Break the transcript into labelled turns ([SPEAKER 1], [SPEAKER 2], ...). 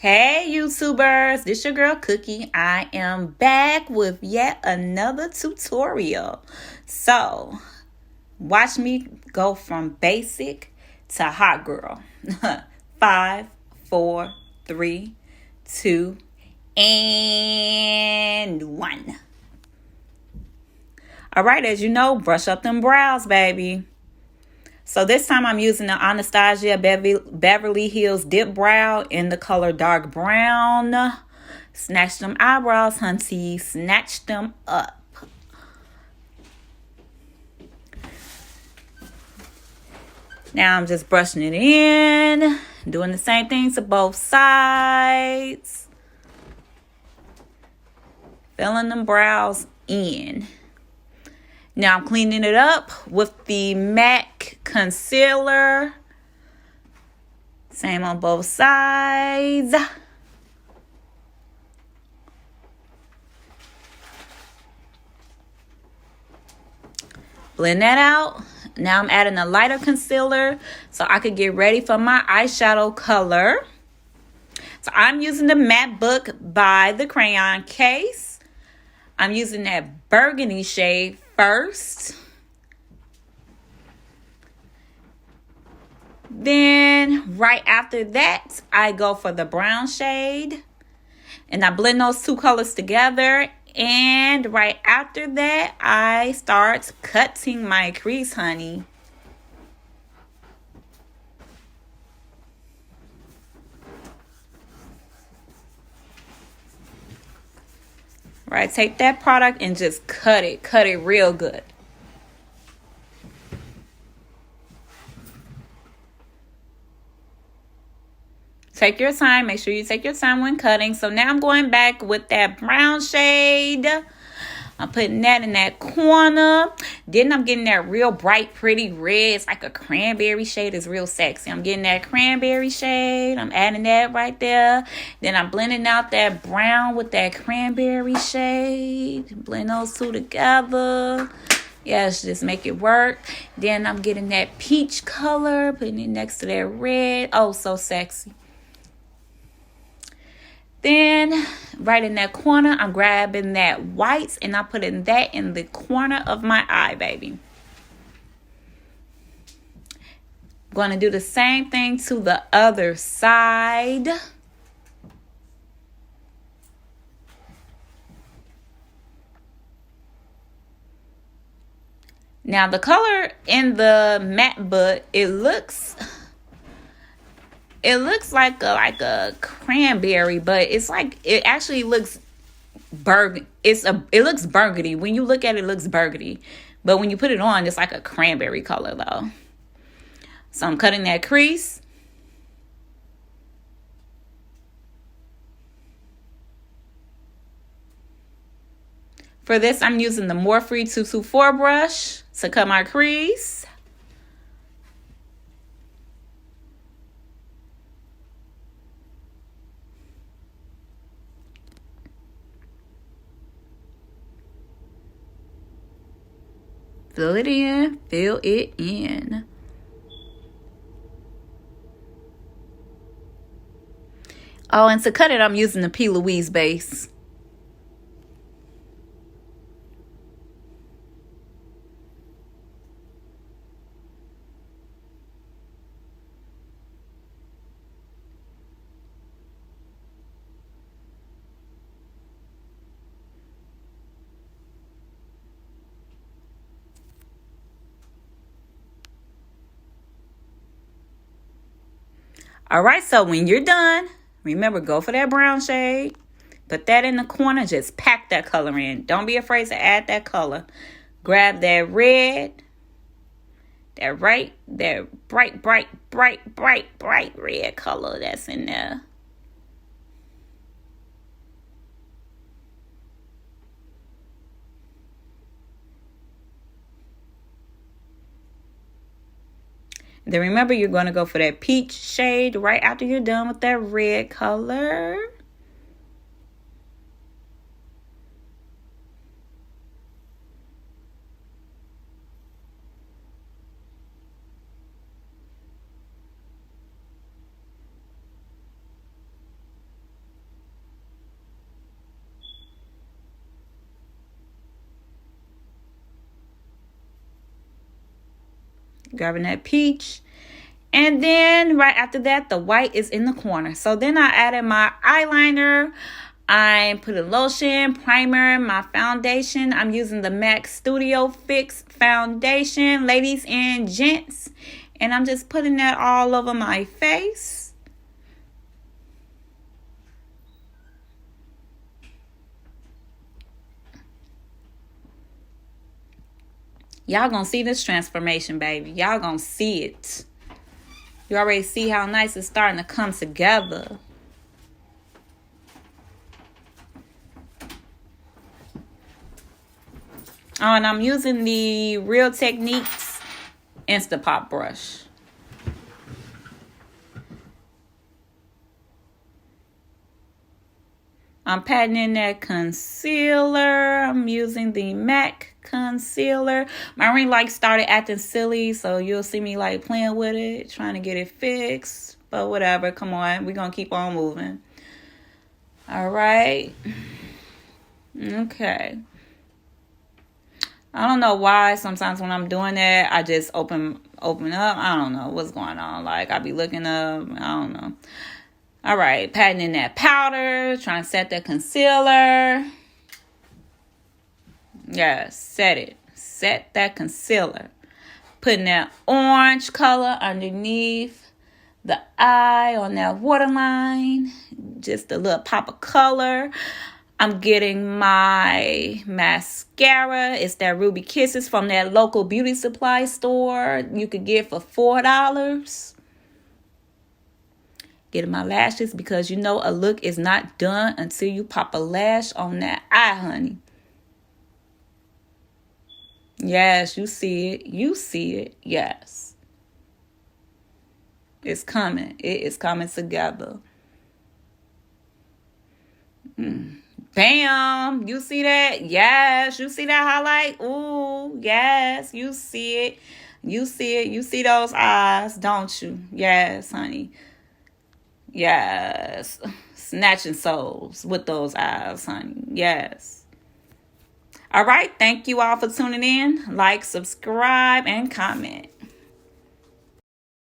[SPEAKER 1] Hey YouTubers, this your girl Cookie. I am back with yet another tutorial. So, watch me go from basic to hot girl. 5, 4, 3, 2, and 1. Alright, as you know, brush up them brows, baby. So this time I'm using the Anastasia Beverly Hills Dip Brow in the color dark brown. Snatch them eyebrows, hunty. Snatch them up. Now I'm just brushing it in. Doing the same thing to both sides. Filling them brows in. Now I'm cleaning it up with the MAC concealer. Same on both sides. Blend that out. Now I'm adding a lighter concealer so I could get ready for my eyeshadow color. So I'm using the Matte Book by the Crayon case. I'm using that burgundy shade first. Then right after that, I go for the brown shade. And I blend those two colors together. And right after that, I start cutting my crease, honey. Right, take that product and just cut it real good. Take your time. Make sure you take your time when cutting. So now I'm going back with that brown shade. I'm putting that in that corner. Then I'm getting that real bright, pretty red. It's like a cranberry shade. It's real sexy. I'm getting that cranberry shade. I'm adding that right there. Then I'm blending out that brown with that cranberry shade. Blend those two together. Yes, just make it work. Then I'm getting that peach color. Putting it next to that red. Oh, so sexy. Then, right in that corner, I'm grabbing that white and I'm putting that in the corner of my eye, baby. Going to do the same thing to the other side. Now, the color in the matte book, it looks like a cranberry, but it's like, it actually looks burgundy. It looks burgundy. When you look at it, it looks burgundy. But when you put it on, it's like a cranberry color though. So I'm cutting that crease. For this, I'm using the Morphe 224 brush to cut my crease. Fill it in. Fill it in. Oh, and to cut it, I'm using the P. Louise base. All right, so when you're done, remember, go for that brown shade. Put that in the corner. Just pack that color in. Don't be afraid to add that color. Grab that red. That bright, bright red color that's in there. Then remember, you're going to go for that peach shade right after you're done with that red color. Grabbing that peach. And then right after that, the white is in the corner. So then I added my eyeliner. I put a lotion, primer, my foundation. I'm using the MAC Studio Fix foundation, ladies and gents. And I'm just putting that all over my face. Y'all gonna see this transformation, baby. Y'all gonna see it. You already see how nice it's starting to come together. Oh, and I'm using the Real Techniques Instapop brush. I'm patting in that concealer. I'm using the MAC concealer. My ring light started acting silly, so you'll see me like playing with it, trying to get it fixed. But whatever, come on. We're going to keep on moving. All right. Okay. I don't know why sometimes when I'm doing that, I just open up. I don't know what's going on. Like, I be looking up. I don't know. All right. Patting in that powder. Trying to set that concealer. Yes, set it. Set that concealer. Putting that orange color underneath the eye on that waterline. Just a little pop of color. I'm getting my mascara. It's that Ruby Kisses from that local beauty supply store you could get for $4. Getting my lashes because you know a look is not done until you pop a lash on that eye, honey. Yes, you see it. You see it. Yes. It's coming. It is coming together. Bam. You see that? Yes. You see that highlight? Ooh, yes. You see it. You see it. You see those eyes, don't you? Yes, honey. Yes. Snatching souls with those eyes, honey. Yes. All right. Thank you all for tuning in. Like, subscribe, and comment.